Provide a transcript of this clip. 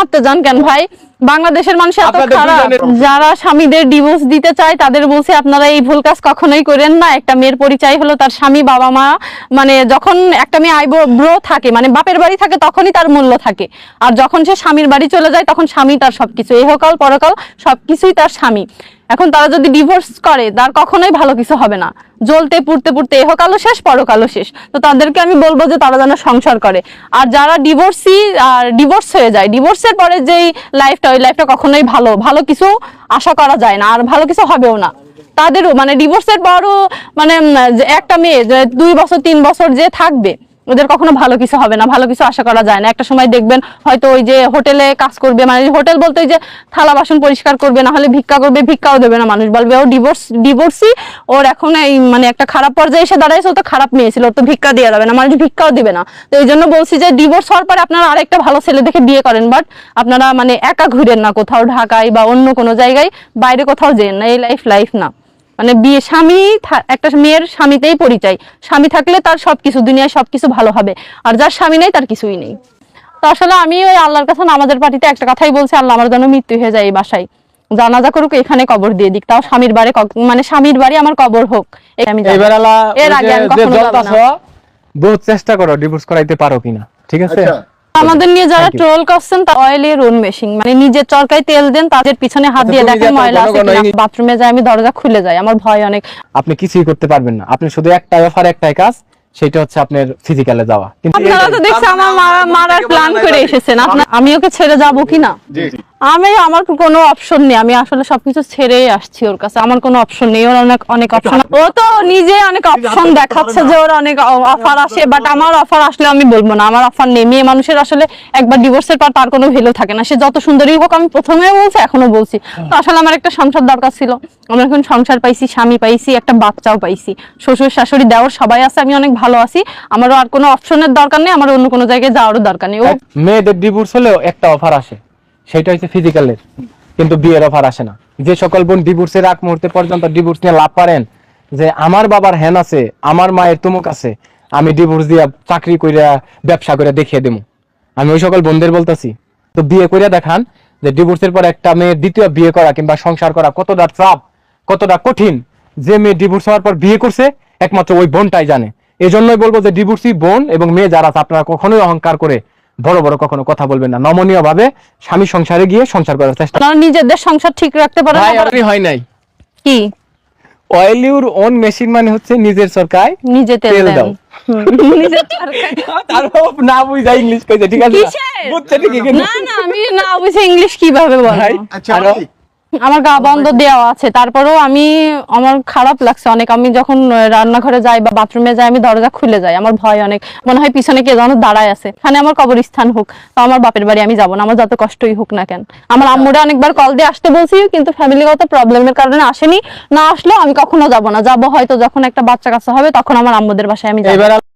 মারতে যান কেন ভাই? বাংলাদেশের মানুষ এত খারাপ। যারা স্বামীদের ডিভোর্স দিতে চায় তাদের বলছে আপনারা এই ভুল কাজ কখনোই করেন না। একটা মেয়ের পরিচয় হলো তার স্বামী, বাবা মা। মানে যখন একটা মেয়ে আইব্রো থাকে, মানে বাপের বাড়ি থাকে, তখনই তার মূল্য থাকে। আর যখন সে স্বামীর বাড়ি চলে যায় তখন স্বামী তার সবকিছু, ইহকাল পরকাল সবকিছুই তার স্বামী। এখন তারা যদি ডিভোর্স করে তার কখনোই ভালো কিছু হবে না। জ্বলতে পুড়তে পুড়তে ইহকালও শেষ, পরকালও শেষ। তো তাদেরকে আমি বলবো যে তারা যেন সংসার করে। আর যারা ডিভোর্সি আর ডিভোর্স হয়ে যায়, ডিভোর্সের পরে যেই লাইফটা, ওই লাইফটা কখনোই ভালো কিছু আশা করা যায় না, আর ভালো কিছু হবেও না তাদেরও। মানে ডিভোর্সের পরও মানে একটা মেয়ে 2 বছর 3 বছর যে থাকবে, ওদের কখনো ভালো কিছু হবে না, ভালো কিছু আশা করা যায় না। একটা সময় দেখবেন হয়তো ওই যে হোটেলে কাজ করবে, মানে হোটেল বলতে ওই যে থালা বাসন পরিষ্কার করবে, না হলে ভিক্ষা করবে, ভিক্ষাও দেবে না। মানুষ বলবে ও ডিভোর্সি, ওর এখন এই মানে একটা খারাপ পর্যায়ে এসে দাঁড়াইছে, ও তো খারাপ মেয়ে ছিল, ওর তো ভিক্ষা দেওয়া যাবে না, মানুষ ভিক্ষাও দিবে না। তো এই জন্য বলছি যে ডিভোর্স হওয়ার পরে আপনারা আরেকটা ভালো ছেলে দেখে বিয়ে করেন, বাট আপনারা মানে একা ঘুরেন না কোথাও, ঢাকায় বা অন্য কোনো জায়গায়, বাইরে কোথাও যেন না। এই লাইফ না। মানে বিয়ে স্বামী, একটা মেয়ের স্বামীতেই পরিচয়। স্বামী থাকলে তার সবকিছু, দুনিয়ায় সবকিছু ভালো হবে। আর যার স্বামী নেই তার কিছুই নেই। তো আসলে আমি ওই আল্লাহর কাছে নামাজের পার্টিতে একটা কথাই বলছি, আল্লাহ আমার জন্য মৃত্যু হয়ে যায় এই বাসায়, জানাজা করুক, এখানে কবর দিয়ে দিক, তাও স্বামীর বাড়ি, মানে স্বামীর বাড়ি আমার কবর হোক। আমি এর আগে আমি কখনো যাব না। বহুত চেষ্টা করো ডিভোর্স করাইতে পারো কিনা, ঠিক আছে? আমাদের নিয়ে যারা ট্রোল করছেন তা অয়েলের ওন মেশিং, মানে নিজের চরকায় তেল দেন, তাদের পিছনে হাত দিয়ে দেখেন ময়লা আছে কিনা। বাথরুমে যাই আমি, দরজা খুলে যায়, আমার ভয় অনেক। আপনি কিছুই করতে পারবেন না, আপনি শুধু একটা অফার, একটাই কাজ, সেটা হচ্ছে আপনার ফিজিক্যালে যাওয়া। কিন্তু আপনারা তো দেখছেন আমার মারার প্ল্যান করে এসেছেন, আমি ওকে ছেড়ে যাবো কিনা? আমার কোনো অপশন নেই, আমি আসলে সবকিছু ছেড়েই আসছি ওর কাছে, আমার কোনো অপশন নেই। ওর অনেক অপশন, ও তো নিজে অনেক অপশন দেখাচ্ছে যে ওর অনেক অফার আসে, বাট আমার অফার আসলে আমি বলবো না আমার অফার নেই। মেয়ে মানুষের আসলে একবার ডিভোর্সের পর তার কোনো ভ্যালু থাকে না, সে যত সুন্দরী হোক। আমি প্রথমেও বলছি, এখনো বলছি। তো আসলে আমার একটা সংসার দরকার ছিল, আমরা এখন সংসার পাইছি, স্বামী পাইছি, একটা বাচ্চাও পাইছি, শ্বশুর শাশুড়ি দেওর সবাই আছে, আমি অনেক ভালো আছি। আমারও আর কোনো অপশনের দরকার নেই, আমার অন্য কোনো জায়গায় যাওয়ারও দরকার নেই। মেয়েদের ডিভোর্স হলেও একটা অফার আসে, সেটা হচ্ছে ফিজিক্যালের, কিন্তু বিয়ের অফার আসে না। যে সকল বোন ডিভোর্সের আগ মুহূর্তে পর্যন্ত ডিভোর্স নিয়ে লাভ করেন, যে আমার বাবার হ্যান আছে, আমার মায়ের তুমুক আছে, আমি ডিভোর্স দিয়া চাকরি কইরা ব্যবসা করে দেখিয়ে দেবো, আমি ওই সকল বোনদের বলতেছি, তো বিয়ে কইরা দেখান যে ডিভোর্সের পর একটা মেয়ের দ্বিতীয় বিয়ে করা কিংবা সংসার করা কতটা চাপ, কতটা কঠিন। যে মেয়ে ডিভোর্স হওয়ার পর বিয়ে করছে একমাত্র ওই বোনটাই জানে। এই জন্যই বলবো যে ডিভোর্সি বোন এবং মেয়ে যারা আছে, আপনারা কখনোই অহংকার করে বড় বড় কখনো কথা বলবেন না, নমনীয় ভাবে স্বামী সংসারে গিয়ে সংসার করার চেষ্টা আপনারা নিজেদের সংসার ঠিক রাখতে পারেন। হয় নাই কি অয়েল ইউর ওন মেশিন মানে হচ্ছে নিজের সরকায় নিজে তেল দাও। না বুঝা ইংলিশ কইছে, ঠিক আছে? বুঝছে ঠিকই, কিন্তু না আমি না বুঝে ইংলিশ কিভাবে বলবো? আচ্ছা আমার গা বন্ধ দেওয়া আছে, তারপরেও আমার খারাপ লাগছে অনেক। আমি যখন রান্নাঘরে যাই বা বাথরুমে যাই, আমি দরজা খুলে যাই, আমার ভয় অনেক, মনে হয় পিছনে কে যেন দাঁড়ায় আছে। এখানে আমার কবরস্থান হোক, তো আমার বাপের বাড়ি আমি যাবো না, আমার যত কষ্টই হোক না কেন। আমার আম্মুরা অনেকবার কল দিয়ে আসতে বলছি, কিন্তু ফ্যামিলিগত প্রবলেমের কারণে আসেনি। না আসলেও আমি কখনো যাবো না, যাবো হয়তো যখন একটা বাচ্চা কাচ্চা হবে, তখন আমার আম্মুদের বাসায় আমি যাবো।